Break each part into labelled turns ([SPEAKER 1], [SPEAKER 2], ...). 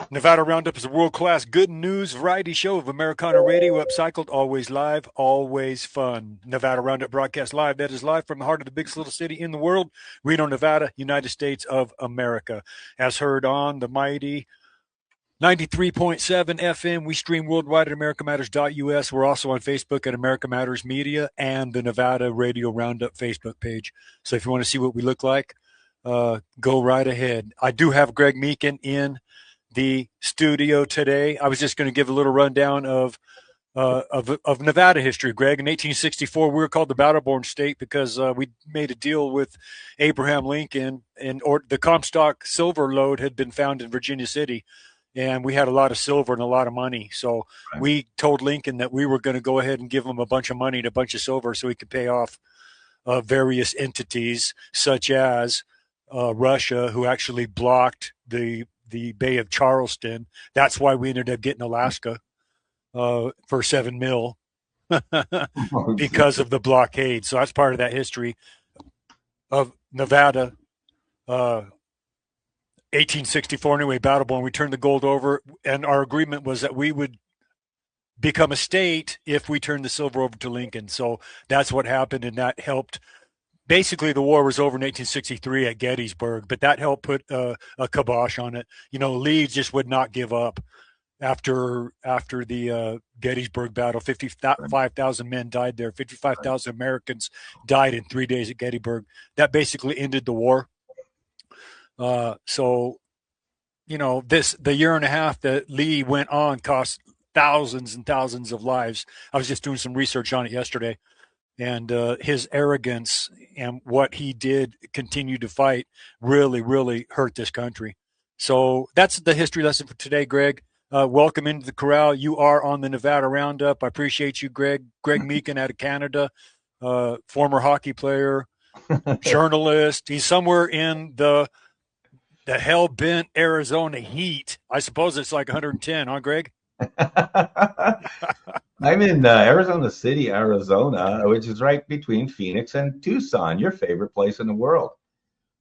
[SPEAKER 1] Nevada Roundup is a world-class good news variety show of Americana radio, upcycled, always live, always fun. Nevada Roundup broadcast live. That is live from the heart of the biggest little city in the world, Reno, Nevada, United States of America. As heard on the mighty 93.7 FM. We stream worldwide at americamatters.us. We're also on Facebook at America Matters Media and the Nevada Radio Roundup Facebook page. So if you want to see what we look like, go right ahead. I do have Greg Meakin in the studio today. I was just going to give a little rundown of Nevada history, Greg. In 1864, we were called the Battle-Born State because we made a deal with Abraham Lincoln, and the Comstock silver lode had been found in Virginia City, and we had a lot of silver and a lot of money. So we told Lincoln that we were going to go ahead and give him a bunch of money and a bunch of silver so he could pay off various entities, such as Russia, who actually blocked the Bay of Charleston. That's why we ended up getting Alaska for $7 million because of the blockade. So that's part of that history of Nevada. 1864 anyway, Battle-Born. We turned the gold over, and our agreement was that we would become a state if we turned the silver over to Lincoln. So that's what happened, and that helped. Basically, the war was over in 1863 at Gettysburg, but that helped put a kibosh on it. You know, Lee just would not give up after the Gettysburg battle. 55,000 men died there. 55,000 Americans died in 3 days at Gettysburg. That basically ended the war. So, you know, the year and a half that Lee went on cost thousands and thousands of lives. I was just doing some research on it yesterday. And his arrogance and what he did continue to fight really, really hurt this country. So that's the history lesson for today, Greg. Welcome into the corral. You are on the Nevada Roundup. I appreciate you, Greg. Greg Meakin out of Canada, former hockey player, journalist. He's somewhere in the hell-bent Arizona heat. I suppose it's like 110, huh, Greg?
[SPEAKER 2] I'm in Arizona City, Arizona, which is right between Phoenix and Tucson, your favorite place in the world.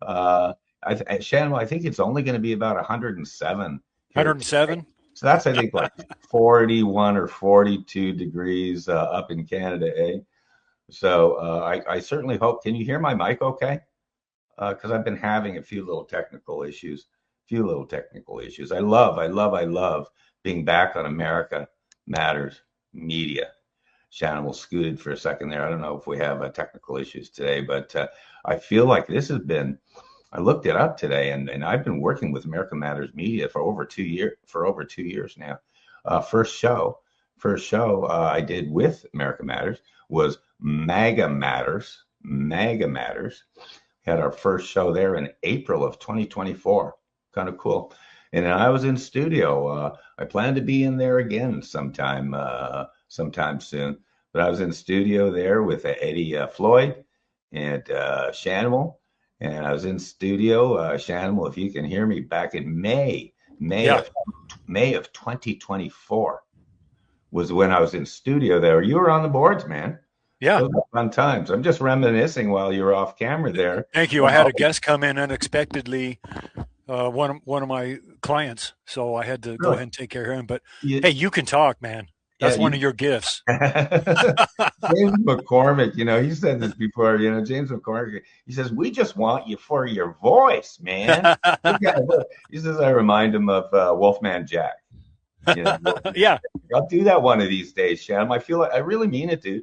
[SPEAKER 2] Shannon, I think it's only going to be about 107.
[SPEAKER 1] 107?
[SPEAKER 2] So that's, I think, like 41 or 42 degrees up in Canada, eh? So I certainly hope. Can you hear my mic okay? Because I've been having a few little technical issues. I love being back on America Matters Media. Shanimal scooted for a second there. I don't know if we have technical issues today, but I feel like this has been. I looked it up today, and I've been working with America Matters Media for over 2 years now. First show I did with America Matters was Mega Matters. Had our first show there in April of 2024. Kind of cool. And then I was in studio. I plan to be in there again sometime soon. But I was in studio there with Eddie Floyd and Shanimal. And I was in studio, Shanimal, if you can hear me, back in May of 2024 was when I was in studio there. You were on the boards, man.
[SPEAKER 1] Yeah.
[SPEAKER 2] Those were fun times. I'm just reminiscing while you were off camera there.
[SPEAKER 1] Thank you. I had a guest come in unexpectedly, one of my clients, so I had to go ahead and take care of him. But hey, you can talk, man. That's one of your gifts.
[SPEAKER 2] James McCormick, he said this before, James McCormick, he says, we just want you for your voice, man. He says, I remind him of Wolfman Jack.
[SPEAKER 1] Yeah.
[SPEAKER 2] I'll do that one of these days, Shannon. I feel like I really mean it, dude.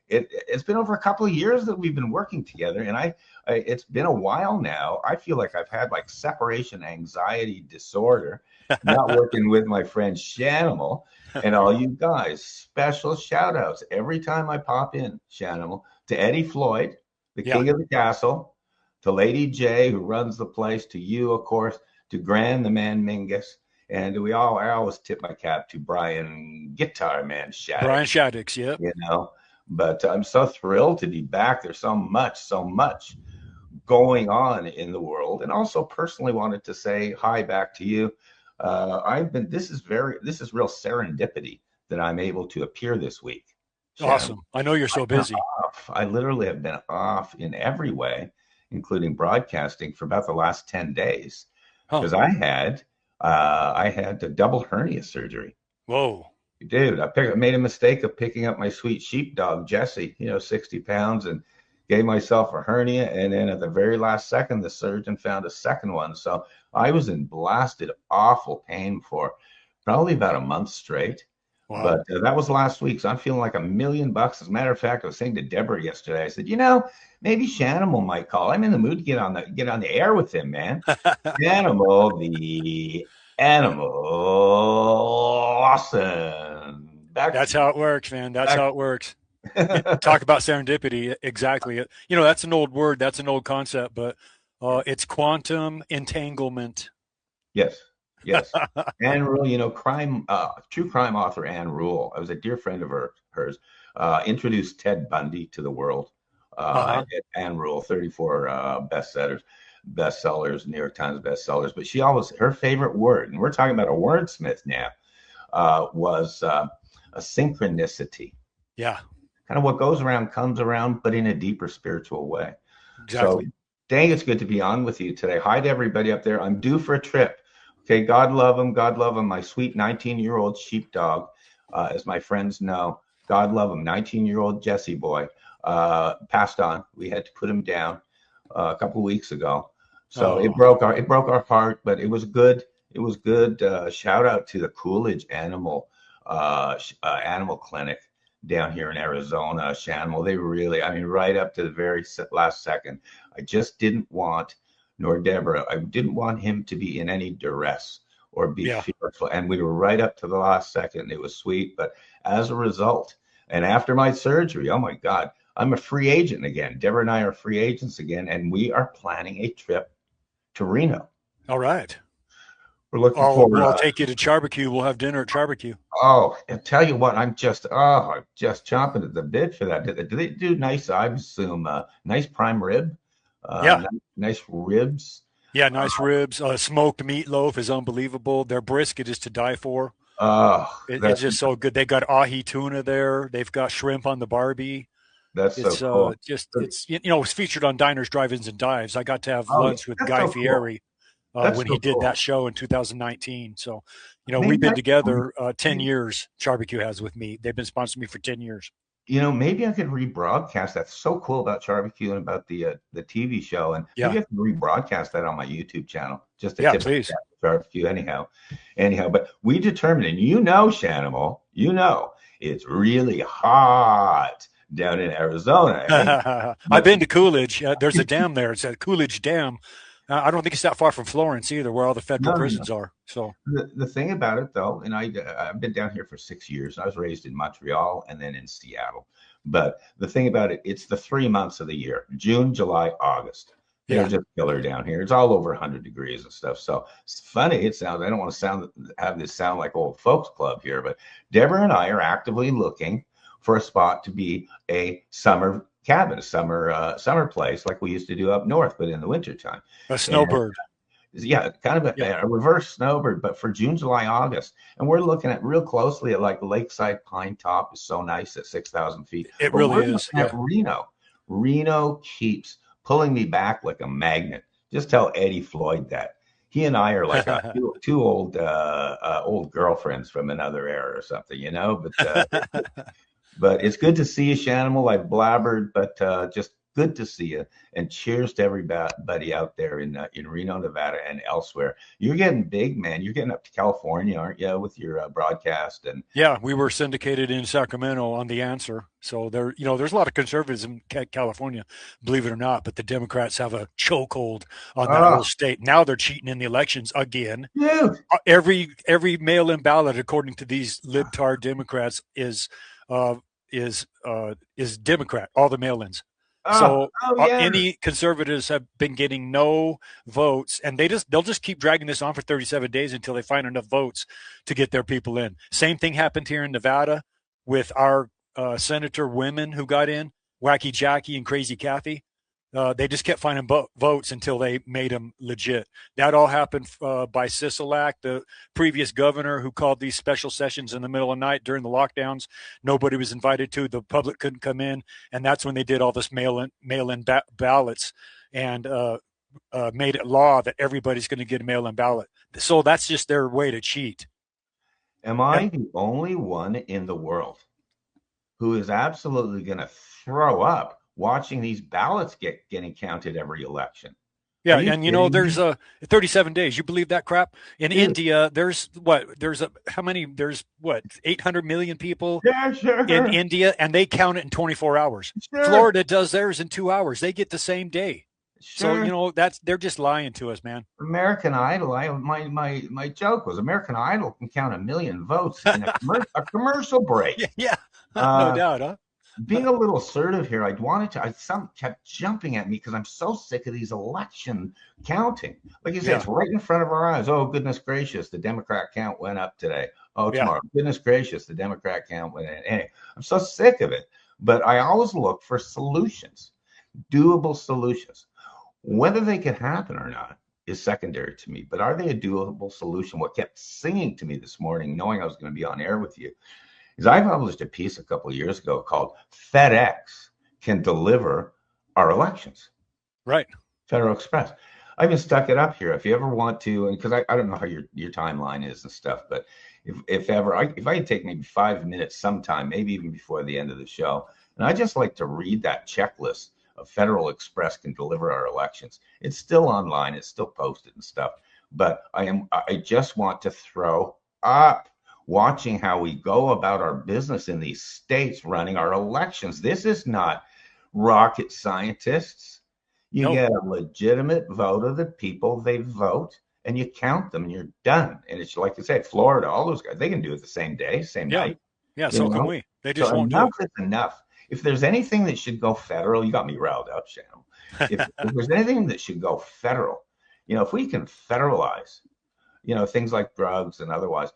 [SPEAKER 2] It's been over a couple of years that we've been working together, and it's been a while now. I feel like I've had like separation anxiety disorder, not working with my friend Shanimal and all you guys. Special shout outs every time I pop in, Shanimal, to Eddie Floyd, the king of the castle, to Lady J, who runs the place, to you, of course, to Gran, the man Mingus. And I always tip my cap to Brian Guitar Man Shaddix.
[SPEAKER 1] Brian Shaddix, yep.
[SPEAKER 2] But I'm so thrilled to be back. There's so much going on in the world, and also personally wanted to say hi back to you. This is real serendipity that I'm able to appear this week.
[SPEAKER 1] Awesome. I know you're so busy.
[SPEAKER 2] I literally have been off in every way, including broadcasting, for about the last 10 days because I had I had a double hernia surgery.
[SPEAKER 1] Whoa.
[SPEAKER 2] Dude, I made a mistake of picking up my sweet sheepdog, Jesse, 60 pounds, and gave myself a hernia. And then at the very last second, the surgeon found a second one. So I was in blasted, awful pain for probably about a month straight.
[SPEAKER 1] Wow.
[SPEAKER 2] But that was last week. So I'm feeling like $1,000,000. As a matter of fact, I was saying to Deborah yesterday, I said, maybe Shanimal might call. I'm in the mood to get on the air with him, man. Shanimal, the animal Lawson.
[SPEAKER 1] That's how it works, man. That's
[SPEAKER 2] Back.
[SPEAKER 1] how it works. Talk about serendipity. Exactly. That's an old word. That's an old concept, but it's quantum entanglement.
[SPEAKER 2] Yes, yes. Anne Rule, true crime author Anne Rule. I was a dear friend of hers. Introduced Ted Bundy to the world.
[SPEAKER 1] Uh-huh.
[SPEAKER 2] Anne Rule, 34 bestsellers, New York Times bestsellers. But her favorite word, and we're talking about a wordsmith now, was a synchronicity.
[SPEAKER 1] Yeah,
[SPEAKER 2] Kind of what goes around comes around, but in a deeper spiritual way. So,
[SPEAKER 1] exactly.
[SPEAKER 2] dang, it's good to be on with you today. Hi to everybody up there. I'm due for a trip. Okay, God love him. God love him. My sweet 19-year-old sheepdog, as my friends know. God love him. 19-year-old Jesse boy passed on. We had to put him down a couple of weeks ago. So
[SPEAKER 1] Oh,
[SPEAKER 2] it broke our heart, but it was good. It was good. Shout out to the Coolidge Animal Clinic down here in Arizona, Shanimal. They really, right up to the very last second. I just didn't want, nor Deborah, I didn't want him to be in any duress or be
[SPEAKER 1] yeah.
[SPEAKER 2] fearful. And we were right up to the last second. It was sweet. But as a result, and after my surgery, oh my God, I'm a free agent again. Deborah and I are free agents again, and we are planning a trip to Reno.
[SPEAKER 1] All right.
[SPEAKER 2] We're looking for
[SPEAKER 1] I'll take you to Charbecue. We'll have dinner at Charbecue.
[SPEAKER 2] Oh, and tell you what, I'm just chomping at the bit for that. Do they do nice? I assume nice prime rib,
[SPEAKER 1] Yeah.
[SPEAKER 2] nice ribs.
[SPEAKER 1] Yeah, nice ribs. Smoked meatloaf is unbelievable. Their brisket is to die for. It's
[SPEAKER 2] That's
[SPEAKER 1] just so good. They got ahi tuna there. They've got shrimp on the Barbie.
[SPEAKER 2] that's so
[SPEAKER 1] It's
[SPEAKER 2] cool.
[SPEAKER 1] it's featured on Diners, Drive-ins, and Dives. I got to have
[SPEAKER 2] Oh, yeah,
[SPEAKER 1] lunch with
[SPEAKER 2] that's
[SPEAKER 1] Guy
[SPEAKER 2] so cool.
[SPEAKER 1] Fieri
[SPEAKER 2] That's
[SPEAKER 1] when he
[SPEAKER 2] so
[SPEAKER 1] did that
[SPEAKER 2] cool.
[SPEAKER 1] show in 2019. So, we've
[SPEAKER 2] Maybe
[SPEAKER 1] been
[SPEAKER 2] I,
[SPEAKER 1] together 10
[SPEAKER 2] maybe,
[SPEAKER 1] years. Charbecue has with me. They've been sponsoring me for 10 years.
[SPEAKER 2] maybe I could rebroadcast. That's so cool about Barbecue and about the TV show, and
[SPEAKER 1] Yeah,
[SPEAKER 2] maybe I can rebroadcast that on my YouTube channel. Just a
[SPEAKER 1] yeah,
[SPEAKER 2] tip of
[SPEAKER 1] please.
[SPEAKER 2] Barbecue, anyhow. But we determined, and Shanimal, it's really hot down in Arizona, eh?
[SPEAKER 1] I've
[SPEAKER 2] But
[SPEAKER 1] been to Coolidge. There's a dam there. It's a Coolidge Dam. I don't think it's that far from Florence either, where all the federal
[SPEAKER 2] no, no, no.
[SPEAKER 1] prisons are. So,
[SPEAKER 2] The thing about it, though, and I've been down here for 6 years. I was raised in Montreal and then in Seattle. But the thing about it, it's the 3 months of the year: June, July, August. They're
[SPEAKER 1] yeah.
[SPEAKER 2] just killer down here. It's all over 100 degrees and stuff. So it's funny. It sounds. I don't want to have this sound like old folks club here, but Deborah and I are actively looking for a spot to be a summer cabin, a summer place like we used to do up north, but in the wintertime.
[SPEAKER 1] A
[SPEAKER 2] And
[SPEAKER 1] snowbird.
[SPEAKER 2] yeah, kind of
[SPEAKER 1] Yeah,
[SPEAKER 2] a reverse snowbird, but for June, July, August. And we're looking at real closely at like Lakeside Pine Top is so nice at 6,000 feet.
[SPEAKER 1] it
[SPEAKER 2] But
[SPEAKER 1] really
[SPEAKER 2] we're
[SPEAKER 1] is.
[SPEAKER 2] looking at
[SPEAKER 1] Yeah.
[SPEAKER 2] Reno. Reno keeps pulling me back like a magnet. Just tell Eddie Floyd that. He and I are like two old girlfriends from another era or something, but it's good to see you, Shanimal. I blabbered, but just good to see you. And cheers to everybody out there in Reno, Nevada, and elsewhere. You're getting big, man. You're getting up to California, aren't you, with your broadcast? And
[SPEAKER 1] Yeah, we were syndicated in Sacramento on The Answer. So there's a lot of conservatives in California, believe it or not, but the Democrats have a chokehold on that whole
[SPEAKER 2] oh,
[SPEAKER 1] state. Now they're cheating in the elections again.
[SPEAKER 2] dude,
[SPEAKER 1] Every mail-in ballot, according to these libtard Democrats, uh, is Democrat. All the mail-ins. So
[SPEAKER 2] yeah.
[SPEAKER 1] any conservatives have been getting no votes, and they'll just keep dragging this on for 37 days until they find enough votes to get their people in. Same thing happened here in Nevada with our senator women who got in, Wacky Jackie and Crazy Kathy. They just kept finding votes until they made them legit. That all happened by Sisolak, the previous governor who called these special sessions in the middle of the night during the lockdowns. Nobody was invited to. The public couldn't come in, and that's when they did all this mail-in ballots. And made it law that everybody's going to get a mail-in ballot. So that's just their way to cheat.
[SPEAKER 2] Am
[SPEAKER 1] And
[SPEAKER 2] I the only one in the world who is absolutely going to throw up watching these ballots getting counted every election? Are
[SPEAKER 1] yeah,
[SPEAKER 2] you
[SPEAKER 1] and
[SPEAKER 2] kidding
[SPEAKER 1] there's
[SPEAKER 2] me?
[SPEAKER 1] 37 days. You believe that crap? In
[SPEAKER 2] Dude,
[SPEAKER 1] India, there's how many? There's what 800 million people
[SPEAKER 2] yeah,
[SPEAKER 1] in
[SPEAKER 2] sure,
[SPEAKER 1] India, and they count it in 24 hours.
[SPEAKER 2] sure,
[SPEAKER 1] Florida does theirs in 2 hours. They get the same day. So
[SPEAKER 2] sure.
[SPEAKER 1] that's they're just lying to us, man.
[SPEAKER 2] American Idol. My joke was American Idol can count 1 million votes in a commercial break.
[SPEAKER 1] Yeah, yeah, no
[SPEAKER 2] Uh,
[SPEAKER 1] doubt, huh?
[SPEAKER 2] being a little assertive here, I wanted to. Some kept jumping at me because I'm so sick of these election counting. Like you say,
[SPEAKER 1] Yeah,
[SPEAKER 2] it's right in front of our eyes. Oh goodness gracious, the Democrat count went up today. Oh,
[SPEAKER 1] yeah,
[SPEAKER 2] tomorrow, goodness gracious, the Democrat count went in. Anyway, I'm so sick of it. But I always look for solutions, doable solutions. Whether they can happen or not is secondary to me. But are they a doable solution? What kept singing to me this morning, knowing I was going to be on air with you, is I published a piece a couple of years ago called FedEx Can Deliver Our Elections.
[SPEAKER 1] right.
[SPEAKER 2] Federal Express. I even stuck it up here. If you ever want to, and because I don't know how your timeline is and stuff, but if ever, if I could take maybe 5 minutes sometime, maybe even before the end of the show, and I just like to read that checklist of Federal Express Can Deliver Our Elections. It's still online. It's still posted and stuff. But I just want to throw up watching how we go about our business in these states running our elections. This is not rocket scientists. You
[SPEAKER 1] No,
[SPEAKER 2] get a legitimate vote of the people, they vote, and you count them, and you're done. And it's like I said, Florida, all those guys, they can do it the same day, same
[SPEAKER 1] yeah,
[SPEAKER 2] night,
[SPEAKER 1] yeah.
[SPEAKER 2] you
[SPEAKER 1] So can
[SPEAKER 2] know?
[SPEAKER 1] we. They just
[SPEAKER 2] So
[SPEAKER 1] won't do
[SPEAKER 2] enough is enough. If there's anything that should go federal, you got me riled up, Shannon. If,
[SPEAKER 1] it.
[SPEAKER 2] if there's anything that should go federal, if we can federalize, things like drugs and otherwise,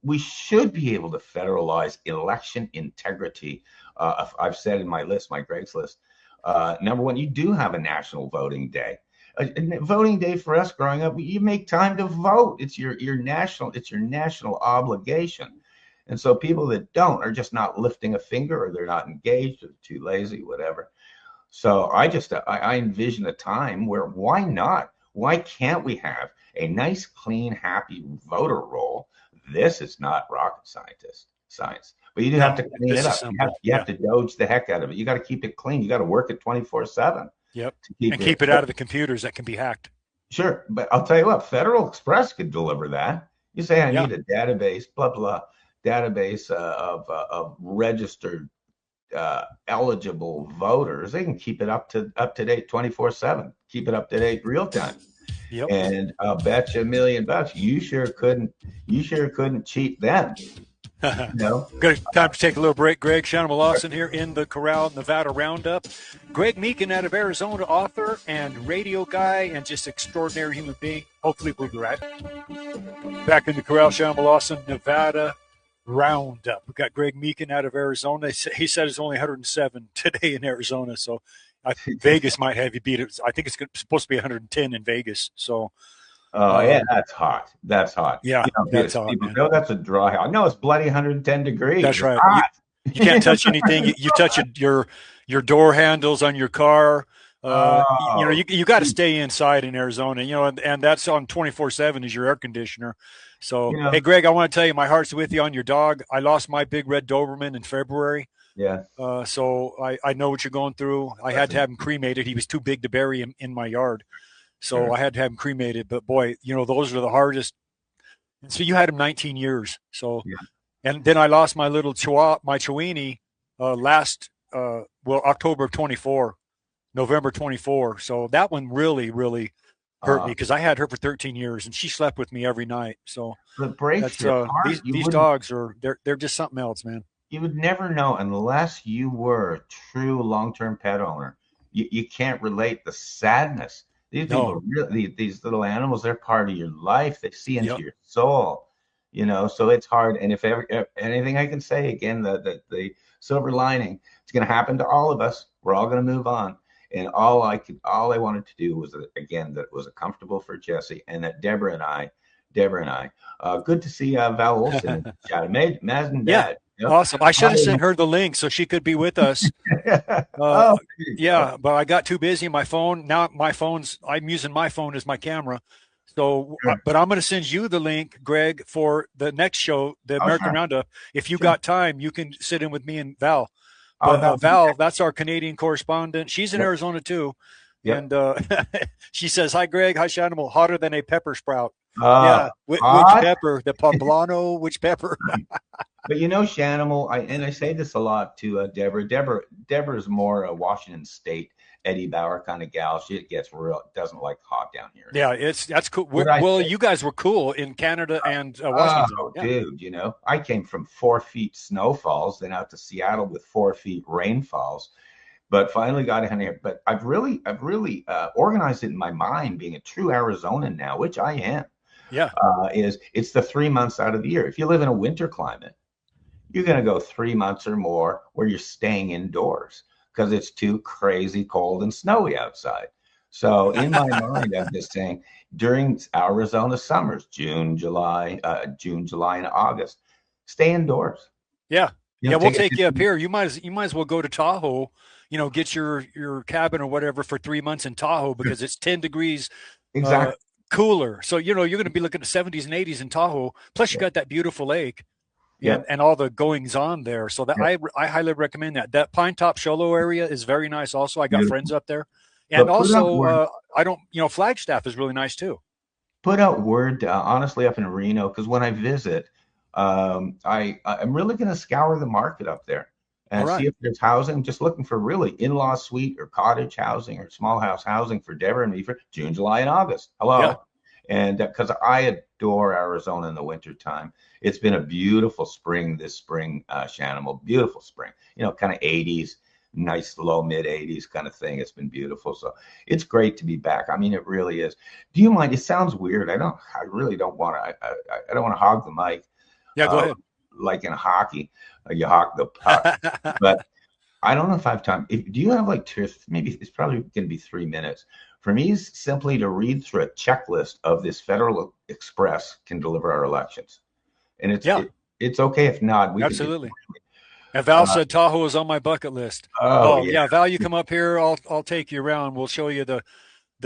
[SPEAKER 2] we should be able to federalize election integrity. I've said in my list, my Greg's list, number one, you do have a national voting day. Voting day for us growing up, you make time to vote. It's your national obligation. And so people that don't are just not lifting a finger, or they're not engaged, or they're too lazy, whatever. So I envision a time where why not? Why can't we have a nice, clean, happy voter roll? This is not rocket science, but you do have
[SPEAKER 1] No,
[SPEAKER 2] to clean
[SPEAKER 1] this
[SPEAKER 2] it
[SPEAKER 1] is
[SPEAKER 2] up.
[SPEAKER 1] simple.
[SPEAKER 2] You have
[SPEAKER 1] Yeah.
[SPEAKER 2] to doge the heck out of it. You got to keep it clean. You got to work it 24/7
[SPEAKER 1] Yep.
[SPEAKER 2] to keep
[SPEAKER 1] And
[SPEAKER 2] it.
[SPEAKER 1] keep it out of the computers that can be hacked.
[SPEAKER 2] Sure, but I'll tell you what, Federal Express could deliver that. You say I
[SPEAKER 1] Yeah.
[SPEAKER 2] need a database, blah blah, database of registered eligible voters. They can keep it up to date 24/7. Keep it up to date real time.
[SPEAKER 1] Yep.
[SPEAKER 2] And I'll bet you $1,000,000 you sure couldn't cheat them.
[SPEAKER 1] Good time to take a little break. Greg Shanimal Lawson here in the Corral Nevada Roundup. Greg Meakin out of Arizona, author and radio guy, and just extraordinary human being. Hopefully, we'll be right back in the Corral Shanimal Lawson Nevada Roundup. We've got Greg Meakin out of Arizona. He said it's only 107 today in Arizona, so Vegas might have you beat it. I think it's supposed to be 110 in Vegas. So,
[SPEAKER 2] Oh yeah, that's hot. That's hot.
[SPEAKER 1] yeah, that's hot,
[SPEAKER 2] People
[SPEAKER 1] man.
[SPEAKER 2] go, that's a dry hot. No, it's bloody 110 degrees.
[SPEAKER 1] That's
[SPEAKER 2] It's
[SPEAKER 1] right.
[SPEAKER 2] hot.
[SPEAKER 1] You can't touch anything. You touch your door handles on your car.
[SPEAKER 2] Oh,
[SPEAKER 1] You got to stay inside in Arizona. And that's on 24/7 is your air conditioner. So,
[SPEAKER 2] you know,
[SPEAKER 1] hey, Greg, I want to tell you, my heart's with you on your dog. I lost my big red Doberman in February.
[SPEAKER 2] yeah.
[SPEAKER 1] So I know what you're going through. I had to have him cremated. He was too big to bury him in my yard. So
[SPEAKER 2] Sure.
[SPEAKER 1] I had to have him cremated. But boy, those are the hardest. And so you had him 19 years. So,
[SPEAKER 2] Yeah.
[SPEAKER 1] and then I lost my little my Chiweenie last, October of 24, November 24. So that one really, really hurt me
[SPEAKER 2] Uh,
[SPEAKER 1] because I had her for 13 years and she slept with me every night. So
[SPEAKER 2] it breaks
[SPEAKER 1] that's
[SPEAKER 2] your heart.
[SPEAKER 1] these dogs they're just something else, man.
[SPEAKER 2] You would never know unless you were a true long-term pet owner. You can't relate the sadness. These
[SPEAKER 1] No.
[SPEAKER 2] people really, these little animals, they're part of your life. They see into
[SPEAKER 1] Yep.
[SPEAKER 2] your soul, so it's hard. And if ever anything I can say again, the silver lining, it's going to happen to all of us. We're all going to move on. And all I wanted to do was again that it was comfortable for Jesse, and that Deborah and I, good to see Val Olson in the chat. Maz and
[SPEAKER 1] Yeah.
[SPEAKER 2] Dad. Yep.
[SPEAKER 1] Awesome. I should have sent her the link so she could be with us. Uh,
[SPEAKER 2] Oh, there you go.
[SPEAKER 1] yeah, but I got too busy. My phone now. I'm using my phone as my camera. So,
[SPEAKER 2] Sure.
[SPEAKER 1] but I'm going to send you the link, Greg, for the next show, the
[SPEAKER 2] Oh,
[SPEAKER 1] American
[SPEAKER 2] sure.
[SPEAKER 1] Roundup. If you
[SPEAKER 2] Sure.
[SPEAKER 1] got time, you can sit in with me and Val.
[SPEAKER 2] Oh,
[SPEAKER 1] But
[SPEAKER 2] that would be
[SPEAKER 1] Val, that's our Canadian correspondent. She's in
[SPEAKER 2] Yep.
[SPEAKER 1] Arizona too,
[SPEAKER 2] Yep.
[SPEAKER 1] and she says, "Hi, Greg. Hi, Shanimal. Hotter than a pepper sprout."
[SPEAKER 2] Uh,
[SPEAKER 1] Yeah, which
[SPEAKER 2] hot.
[SPEAKER 1] pepper? The poblano? Which pepper?
[SPEAKER 2] But Shanimal, I say this a lot to Deborah. Deborah's more a Washington State, Eddie Bauer kind of gal. She gets real, doesn't like hot down here
[SPEAKER 1] Yeah,
[SPEAKER 2] anymore.
[SPEAKER 1] that's cool.
[SPEAKER 2] What I
[SPEAKER 1] Well,
[SPEAKER 2] say?
[SPEAKER 1] you guys were cool in Canada and Washington.
[SPEAKER 2] Oh,
[SPEAKER 1] Yeah,
[SPEAKER 2] dude, I came from 4 feet snowfalls, then out to Seattle with 4 feet rainfalls, but finally got down here. But I've really organized it in my mind, being a true Arizonan now, which I am.
[SPEAKER 1] yeah,
[SPEAKER 2] Is it's the 3 months out of the year. If you live in a winter climate, you're going to go 3 months or more where you're staying indoors because it's too crazy cold and snowy outside. So in my mind, I'm just saying during Arizona summers, June, July, and August, stay indoors.
[SPEAKER 1] yeah, yeah. We'll
[SPEAKER 2] Take
[SPEAKER 1] take you up
[SPEAKER 2] it.
[SPEAKER 1] here. You might as well go to Tahoe. Get your cabin or whatever for 3 months in Tahoe because it's 10 degrees uh,
[SPEAKER 2] Exactly.
[SPEAKER 1] cooler. So you're going to be looking at 70s and 80s in Tahoe. Plus, you
[SPEAKER 2] Yeah.
[SPEAKER 1] got that beautiful lake
[SPEAKER 2] Yeah.
[SPEAKER 1] and all the goings on there. So that
[SPEAKER 2] Yeah.
[SPEAKER 1] I highly recommend that. That Pine Top Sholo area is very nice. Also, I got friends
[SPEAKER 2] Beautiful.
[SPEAKER 1] up there, and
[SPEAKER 2] But put out
[SPEAKER 1] also
[SPEAKER 2] word.
[SPEAKER 1] I don't Flagstaff is really nice too.
[SPEAKER 2] Put out word. Honestly, up in Reno, because when I visit, I'm really going to scour the market up there
[SPEAKER 1] All
[SPEAKER 2] and see
[SPEAKER 1] right.
[SPEAKER 2] if there's housing. Just looking for really in-law suite or cottage housing or small house housing for Deborah and me for June, July, and August.
[SPEAKER 1] Yeah.
[SPEAKER 2] Hello, and because I adore Arizona in the wintertime. It's been a beautiful spring this spring, Shanimal. Beautiful spring. Kind of 80s, nice low mid 80s kind of thing. It's been beautiful. So it's great to be back. I mean, it really is. Do you mind? It sounds weird. I really don't want to. I don't want to hog the mic,
[SPEAKER 1] Yeah. Go
[SPEAKER 2] uh,
[SPEAKER 1] ahead.
[SPEAKER 2] like in hockey, you hog the puck. But I don't know if I have time. Do you have like maybe it's probably going to be 3 minutes for me simply to read through a checklist of this Federal Express can deliver our elections, and
[SPEAKER 1] Yeah.
[SPEAKER 2] it's okay if not. We can do.
[SPEAKER 1] Absolutely. And Val
[SPEAKER 2] Uh,
[SPEAKER 1] said Tahoe is on my bucket list.
[SPEAKER 2] oh
[SPEAKER 1] Oh
[SPEAKER 2] yeah,
[SPEAKER 1] yeah, Val, you come up here. I'll take you around. We'll show you the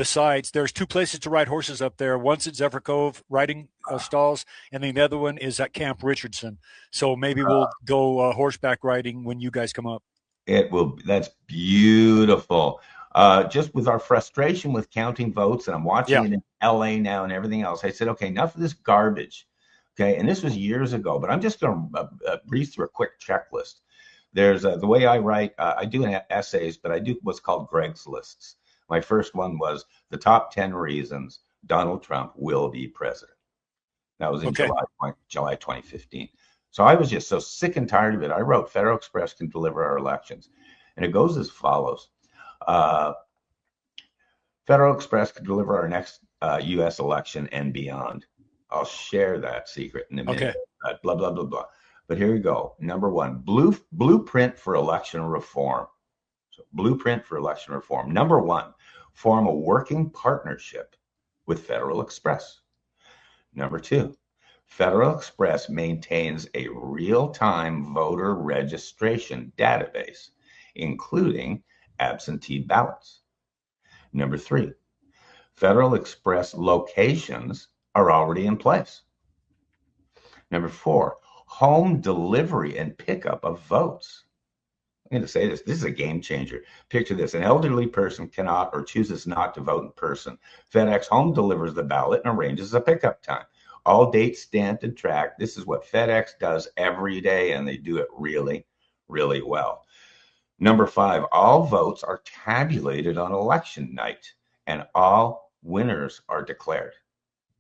[SPEAKER 1] sites. There's two places to ride horses up there. One's at Zephyr Cove riding stalls, and then the other one is at Camp Richardson. So maybe we'll go horseback riding when you guys come up.
[SPEAKER 2] it will. That's beautiful. Just with our frustration with counting votes, and I'm watching
[SPEAKER 1] Yeah.
[SPEAKER 2] it in LA now and everything else, I said, okay, enough of this garbage. Okay, and this was years ago, but I'm just going to breeze through a quick checklist. There's the way I write. I do essays, but I do what's called Greg's lists. My first one was the top 10 reasons Donald Trump will be president. That was in
[SPEAKER 1] Okay.
[SPEAKER 2] July 2015. So I was just so sick and tired of it. I wrote Federal Express can deliver our elections. And it goes as follows. Uh, Federal Express can deliver our next U.S. election and beyond. I'll share that secret in a
[SPEAKER 1] Okay.
[SPEAKER 2] minute. Blah, blah, blah, blah. But here we go. Number one, blueprint for election reform. So blueprint for election reform. Number one, form a working partnership with Federal Express. Number two, Federal Express maintains a real-time voter registration database, including absentee ballots. Number three, Federal Express locations are already in place. Number four, home delivery and pickup of votes. I'm going to say this. This is a game changer. Picture this. An elderly person cannot or chooses not to vote in person. FedEx home delivers the ballot and arranges a pickup time. All dates stamped and tracked. This is what FedEx does every day, and they do it really, really well. Number five, all votes are tabulated on election night, and all winners are declared.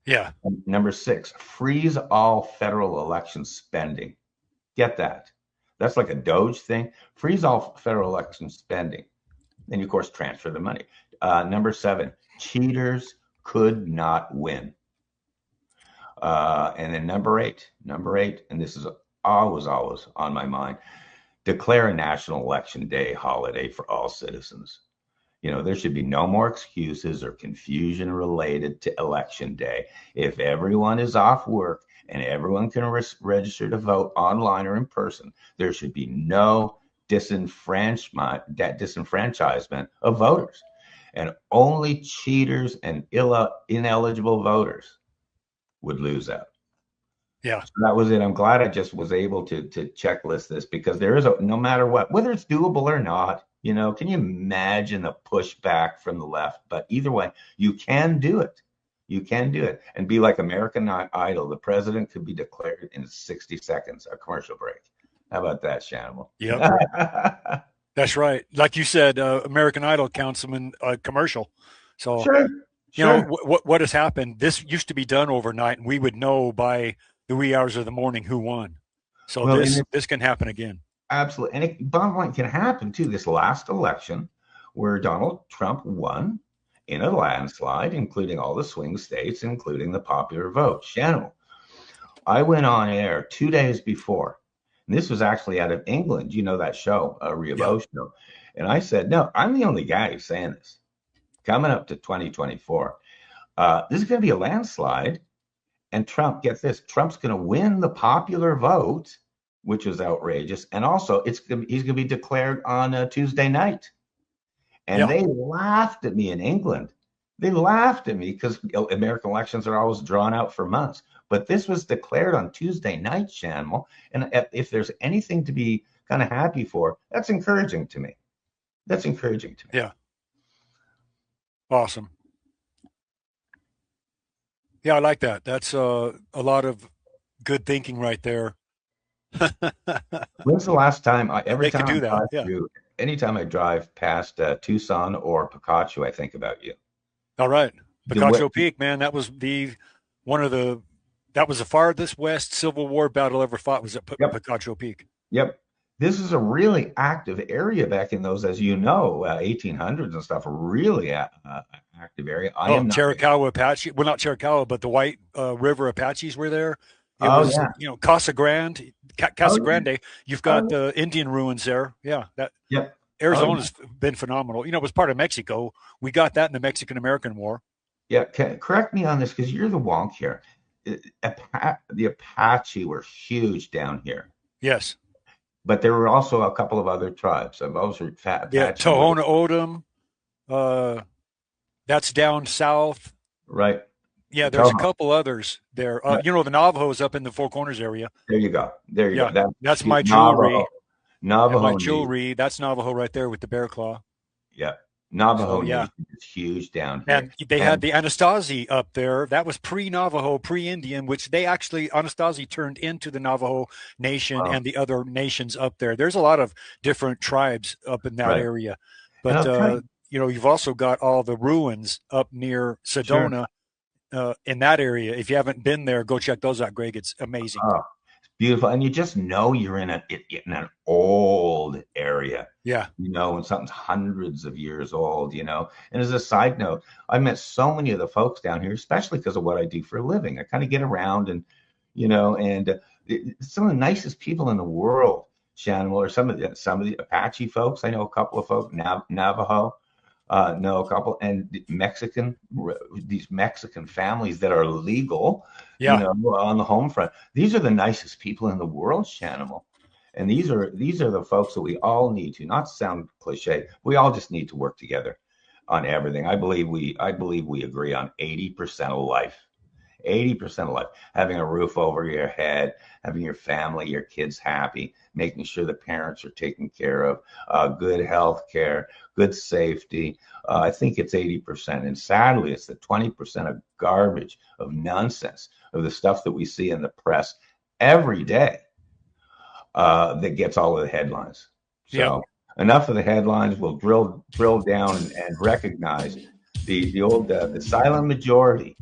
[SPEAKER 1] Yeah.
[SPEAKER 2] Number six, freeze all federal election spending. Get that. That's like a Doge thing. Freeze all federal election spending. Then, of course, transfer the money. Number seven, cheaters could not win. And then number eight, and this is always on my mind, declare a national election day holiday for all citizens. There should be no more excuses or confusion related to election day. If everyone is off work and everyone can register to vote online or in person, there should be no disenfranchisement of voters. And only cheaters and ineligible voters would lose out.
[SPEAKER 1] Yeah.
[SPEAKER 2] So that was it. I'm glad I just was able to checklist this, because there is no matter what, whether it's doable or not, can you imagine the pushback from the left? But either way, you can do it. You can do it and be like American Idol. The president could be declared in 60 seconds, a commercial break. How about that, Shanimal?
[SPEAKER 1] Yep. That's right. Like you said, American Idol councilman commercial. So,
[SPEAKER 2] Sure.
[SPEAKER 1] what has happened, this used to be done overnight, and we would know by the wee hours of the morning who won. So this can happen again.
[SPEAKER 2] Absolutely. And bottom line, can happen too. This last election where Donald Trump won in a landslide, including all the swing states, including the popular vote. Shanimal, I went on air 2 days before. And this was actually out of England. You know that show, Rio show. And I said, no, I'm the only guy who's saying this. Coming up to 2024, this is going to be a landslide. And Trump, get this, Trump's going to win the popular vote, which is outrageous. And also, he's going to be declared on Tuesday night. And they laughed at me in England. They laughed at me because American elections are always drawn out for months. But this was declared on Tuesday night, Shanimal. And if there's anything to be kind of happy for, that's encouraging to me. That's encouraging to me.
[SPEAKER 1] Yeah. Awesome. Yeah, I like that. That's a lot of good thinking right there.
[SPEAKER 2] When's the last time anytime I drive past Tucson or Picacho, I think about you.
[SPEAKER 1] All right. Picacho Peak, man, that was the farthest west Civil War battle ever fought, was at Picacho Peak.
[SPEAKER 2] Yep. This is a really active area back in those, as you know, 1800s and stuff, a really active area.
[SPEAKER 1] Chiricahua Apache. Well, not Chiricahua, but the White River Apaches were there. It was, Casa Grande. You've got the Indian ruins there. Yeah. Arizona's been phenomenal. It was part of Mexico. We got that in the Mexican-American War.
[SPEAKER 2] Yeah. Correct me on this, because you're the wonk here. The Apache were huge down here.
[SPEAKER 1] Yes.
[SPEAKER 2] But there were also a couple of other tribes. I've always heard
[SPEAKER 1] Tohono O'odham. That's down south.
[SPEAKER 2] Right.
[SPEAKER 1] Yeah, there's a couple others there. The Navajos up in the Four Corners area.
[SPEAKER 2] There you go.
[SPEAKER 1] That's my jewelry.
[SPEAKER 2] Navajo.
[SPEAKER 1] My jewelry. That's Navajo right there with the bear claw.
[SPEAKER 2] Yeah. Navajo is huge down here.
[SPEAKER 1] And they had the Anasazi up there. That was pre-Navajo, pre-Indian, which Anasazi turned into the Navajo Nation and the other nations up there. There's a lot of different tribes up in that area. But, you've also got all the ruins up near Sedona in that area. If you haven't been there, go check those out, Greg. It's amazing.
[SPEAKER 2] Oh, it's beautiful. And you just know you're in an old area.
[SPEAKER 1] Yeah.
[SPEAKER 2] When something's hundreds of years old, And as a side note, I met so many of the folks down here, especially because of what I do for a living. I kind of get around and, some of the nicest people in the world, Shanimal, are some of the Apache folks. I know a couple of folks, Navajo, know a couple, and these Mexican families that are legal, on the home front. These are the nicest people in the world, Shanimal. And these are the folks that we all need to, not to sound cliche, we all just need to work together on everything. I believe we agree on 80% of life. 80% of life, having a roof over your head, having your family, your kids happy, making sure the parents are taken care of, good health care, good safety. I think it's 80%. And sadly, it's the 20% of garbage, of nonsense, of the stuff that we see in the press every day that gets all of the headlines. So enough of the headlines. We'll drill down and recognize the silent majority.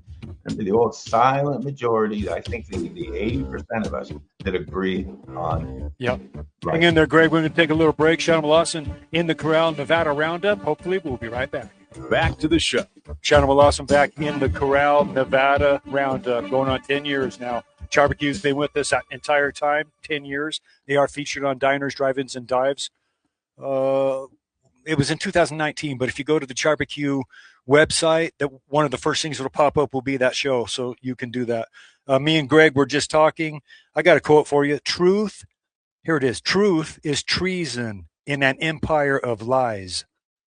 [SPEAKER 2] The old silent majority, I think the 80% of us that agree on.
[SPEAKER 1] Yep. Hang in there, Greg. We're going to take a little break. Shanimal Lawson in the Corral, Nevada Roundup. Hopefully, we'll be right back.
[SPEAKER 3] Back to the show.
[SPEAKER 1] Shanimal Lawson back in the Corral, Nevada Roundup, going on 10 years now. Charbacue's been with us that entire time, 10 years. They are featured on diners, drive-ins, and dives. it was in 2019, but if you go to the Charbecue website, that one of the first things that'll pop up will be that show, so you can do that. Me and Greg were just talking. I got a quote for you. Truth, here it is. Truth is treason in an empire of lies.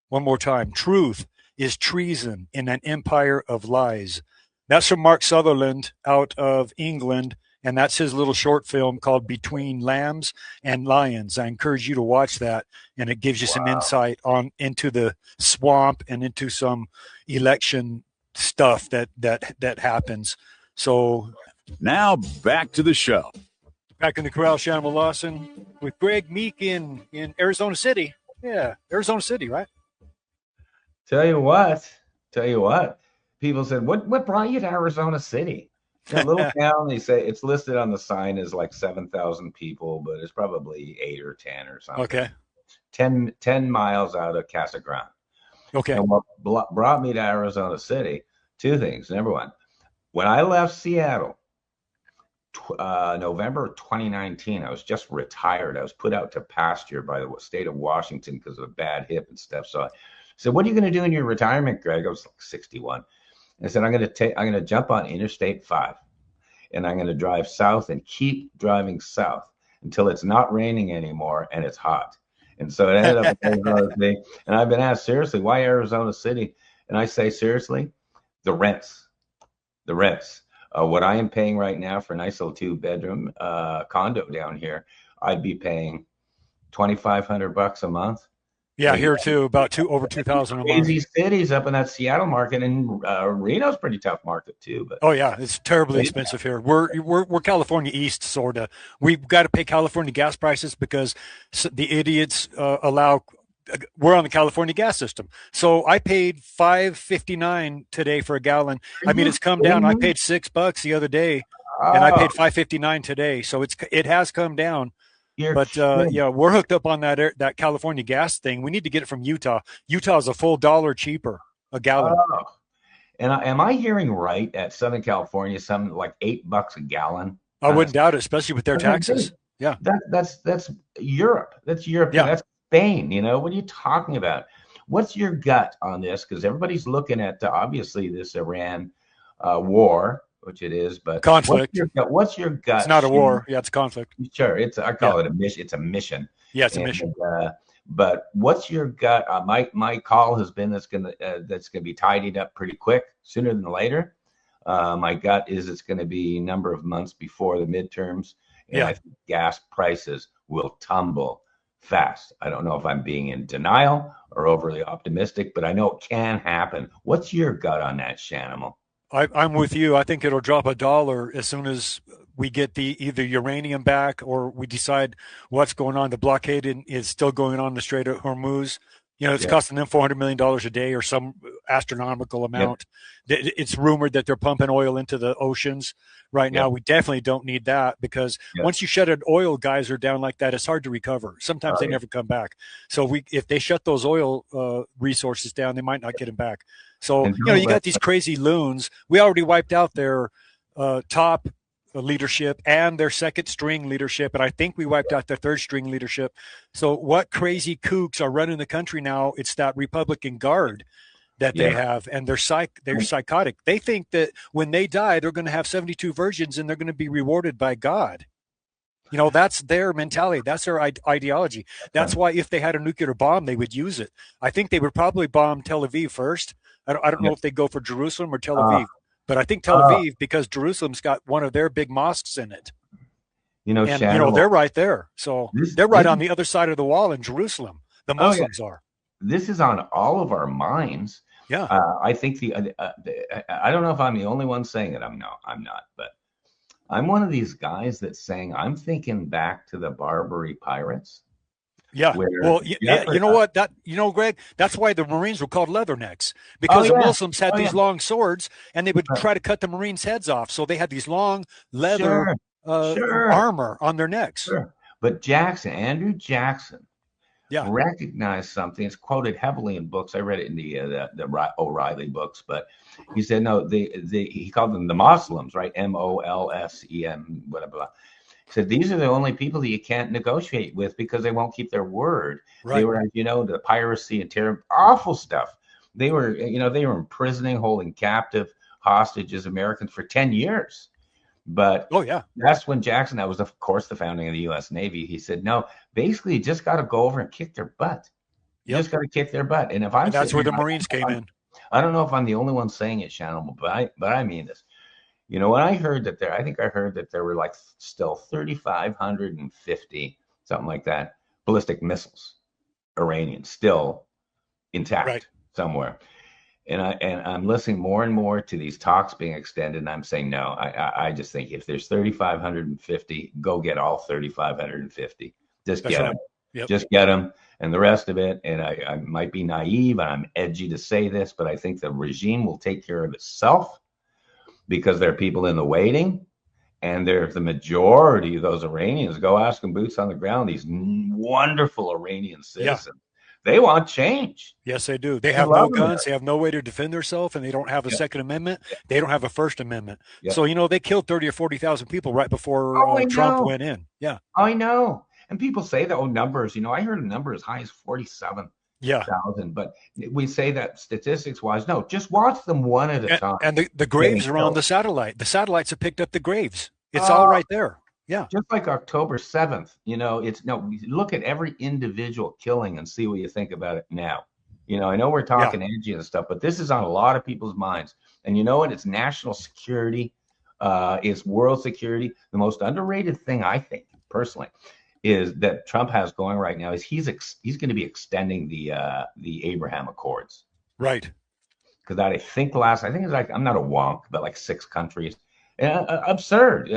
[SPEAKER 1] One more time. Truth is treason in an empire of lies. That's from Mark Sutherland out of England, and that's his little short film called Between Lambs and Lions. I encourage you to watch that, and it gives you some insight on into the swamp and into some election stuff that happens. So
[SPEAKER 3] now back to the show.
[SPEAKER 1] Back in the corral, Shanimal Lawson with Greg Meakin in Arizona City. Yeah, Arizona City, right?
[SPEAKER 2] Tell you what. People said, what brought you to Arizona City? That little town, they say it's listed on the sign as like 7,000 people, but it's probably 8 or 10 or something.
[SPEAKER 1] Okay.
[SPEAKER 2] 10 miles out of Casa Grande.
[SPEAKER 1] Okay.
[SPEAKER 2] And what brought me to Arizona City, two things. Number one, when I left Seattle, November 2019, I was just retired. I was put out to pasture by the state of Washington because of a bad hip and stuff. So I said, what are you going to do in your retirement, Greg? I was like 61. I said, I'm going to jump on Interstate 5 and I'm going to drive south and keep driving south until it's not raining anymore and it's hot. And so it ended up in Arizona City. And I've been asked, seriously, why Arizona City? And I say, seriously, the rents. What I am paying right now for a nice little 2-bedroom condo down here, I'd be paying $2,500 a month.
[SPEAKER 1] Yeah, here too, about over 2,000 a month.
[SPEAKER 2] Crazy cities up in that Seattle market, and Reno's pretty tough market too. But
[SPEAKER 1] oh yeah, it's terribly expensive here. We're California East, sorta. We've got to pay California gas prices because the idiots allow. We're on the California gas system, so I paid $5.59 today for a gallon. I mean, it's come down. I paid $6 the other day, and I paid $5.59 today. So it has come down. But yeah, we're hooked up on that California gas thing. We need to get it from Utah. Utah is a full $1 cheaper a gallon.
[SPEAKER 2] And am I hearing right at Southern California, something like $8 a gallon?
[SPEAKER 1] I wouldn't doubt it, especially with their taxes. Yeah,
[SPEAKER 2] that's Europe. That's Europe. Yeah. That's Spain. You know, what are you talking about? What's your gut on this? Because everybody's looking at obviously this Iran war, which it is, but
[SPEAKER 1] conflict.
[SPEAKER 2] What's your gut?
[SPEAKER 1] It's not a war. Yeah, it's a conflict.
[SPEAKER 2] Sure, I call it a mission. It's a mission.
[SPEAKER 1] Yeah, it's a mission.
[SPEAKER 2] But what's your gut? My call has been that's gonna be tidied up pretty quick, sooner than later. My gut is it's going to be a number of months before the midterms, and I think gas prices will tumble fast. I don't know if I'm being in denial or overly optimistic, but I know it can happen. What's your gut on that, Shanimal?
[SPEAKER 1] I'm with you. I think it'll drop $1 as soon as we get either uranium back or we decide what's going on. The blockade is still going on the Strait of Hormuz. You know, it's costing them $400 million a day or some astronomical amount. It's rumored that they're pumping oil into the oceans right now. We definitely don't need that because once you shut an oil geyser down like that, it's hard to recover. Sometimes they never come back. So if they shut those oil resources down, they might not get them back. So, you got these crazy loons. We already wiped out their top leadership and their second string leadership, and I think we wiped out their third string leadership. So what crazy kooks are running the country now? It's that Republican Guard that they have, and they're psychotic. They think that when they die, they're going to have 72 virgins and they're going to be rewarded by God. You know, that's their mentality. That's their ideology. That's why if they had a nuclear bomb, they would use it. I think they would probably bomb Tel Aviv first. I don't know if they go for Jerusalem or Tel Aviv. But I think Tel Aviv, because Jerusalem's got one of their big mosques in it. And they're right there. So they're right on the other side of the wall in Jerusalem. The Muslims are.
[SPEAKER 2] This is on all of our minds.
[SPEAKER 1] Yeah.
[SPEAKER 2] I think I don't know if I'm the only one saying it. I'm not. But I'm one of these guys that's saying I'm thinking back to the Barbary pirates.
[SPEAKER 1] Yeah. You know what? Greg, that's why the Marines were called leathernecks, because the Muslims had these long swords and they would try to cut the Marines' heads off. So they had these long leather armor on their necks.
[SPEAKER 2] Sure. But Andrew Jackson
[SPEAKER 1] Yeah.
[SPEAKER 2] recognized something. It's quoted heavily in books. I read it in the O'Reilly books, but he said no. He called them the Muslims, right? Molsem, whatever. He said these are the only people that you can't negotiate with because they won't keep their word.
[SPEAKER 1] Right.
[SPEAKER 2] They were, as you know, the piracy and terror, awful stuff. They were imprisoning, holding captive hostages Americans for 10 years. But
[SPEAKER 1] oh yeah,
[SPEAKER 2] that's when Jackson, that was of course the founding of the U.S. Navy. He said, no, basically you just got to go over and kick their butt. You just got to kick their butt. And if I'm,
[SPEAKER 1] and that's where the Marines came in.
[SPEAKER 2] I don't know if I'm the only one saying it, Shanimal, but I mean this. You know, when I heard that I think I heard that there were like still 3,550, something like that, ballistic missiles, Iranian, still intact somewhere. And I'm listening more and more to these talks being extended, and I'm saying no. I just think if there's 3,550, go get all 3,550. Just get them.
[SPEAKER 1] Yep.
[SPEAKER 2] Just get them, and the rest of it. And I might be naive, and I'm edgy to say this, but I think the regime will take care of itself because there are people in the waiting, and there's the majority of those Iranians. Go ask them, boots on the ground. These wonderful Iranian citizens. Yeah. They want change.
[SPEAKER 1] Yes, they do. They have no guns. They have no way to defend themselves, and they don't have a Second Amendment. They don't have a First Amendment. So, they killed 30 or 40,000 people right before Trump went in. Yeah.
[SPEAKER 2] I know. And people say that, numbers. I heard a number as high as 47,000. But we say that statistics-wise. No, just watch them one at a time.
[SPEAKER 1] And the graves are on the satellite. The satellites have picked up the graves. It's all right there. Yeah.
[SPEAKER 2] Just like October 7th, look at every individual killing and see what you think about it now. I know we're talking edgy and stuff, but this is on a lot of people's minds. And you know what? It's national security. It's world security. The most underrated thing, I think, personally, is that Trump has going right now is he's going to be extending the Abraham Accords.
[SPEAKER 1] Right.
[SPEAKER 2] Because I think it's like, I'm not a wonk, but like 6 countries. Absurd.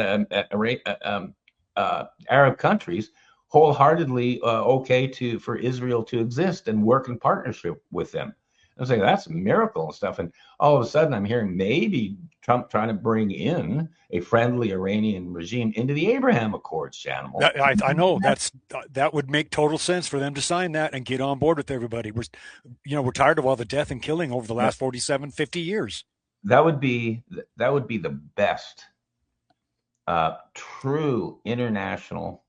[SPEAKER 2] Arab countries wholeheartedly okay for Israel to exist and work in partnership with them. I'm saying that's a miracle and stuff. And all of a sudden, I'm hearing maybe Trump trying to bring in a friendly Iranian regime into the Abraham Accords, Shanimal.
[SPEAKER 1] I know that would make total sense for them to sign that and get on board with everybody. We're tired of all the death and killing over the last 47, 50 years.
[SPEAKER 2] That would be the best true international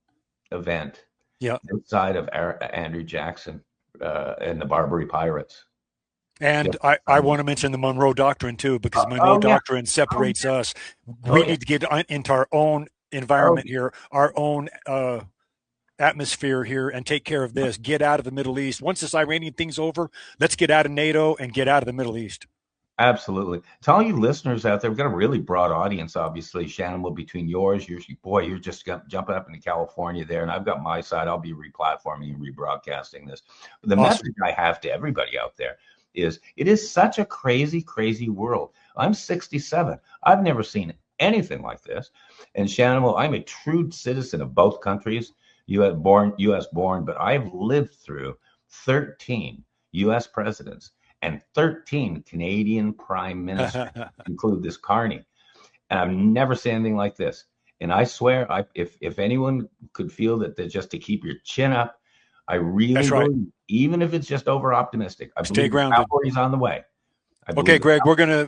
[SPEAKER 2] event outside of Andrew Jackson and the Barbary Pirates.
[SPEAKER 1] And I want to mention the Monroe Doctrine too, because Monroe Doctrine separates us. We need to get into our own environment here, our own atmosphere here, and take care of this. Get out of the Middle East. Once this Iranian thing's over, let's get out of NATO and get out of the Middle East.
[SPEAKER 2] Absolutely. To all you listeners out there, we've got a really broad audience, obviously, Shanimal, between yours. You're just jumping up into California there, and I've got my side. I'll be replatforming and rebroadcasting this. But the message I have to everybody out there is it is such a crazy, crazy world. I'm 67. I've never seen anything like this. And Shanimal, I'm a true citizen of both countries, U.S. born, but I've lived through 13 U.S. presidents and 13 Canadian prime ministers, include this Carney. And I've never seen anything like this. And I swear, if anyone could feel that just to keep your chin up, I really believe, even if it's just over optimistic, I
[SPEAKER 1] stay
[SPEAKER 2] believe
[SPEAKER 1] grounded.
[SPEAKER 2] Cavalry's on the way.
[SPEAKER 1] Okay, Greg,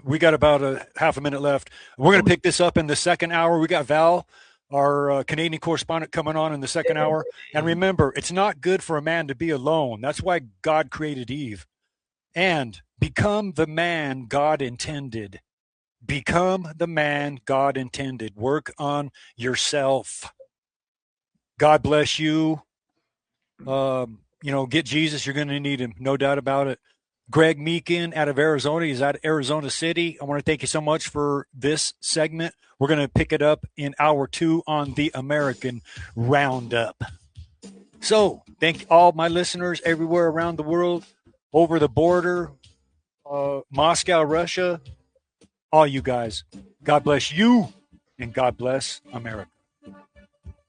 [SPEAKER 1] we got about a half a minute left. We're gonna pick this up in the second hour. We got Val, our Canadian correspondent, coming on in the second hour. And remember, it's not good for a man to be alone. That's why God created Eve. And become the man God intended. Become the man God intended. Work on yourself. God bless you. Get Jesus. You're going to need him. No doubt about it. Greg Meakin out of Arizona. He's out of Arizona City. I want to thank you so much for this segment. We're going to pick it up in hour 2 on the American Roundup. So thank all my listeners everywhere around the world. Over the border, Moscow, Russia, all you guys. God bless you, and God bless America.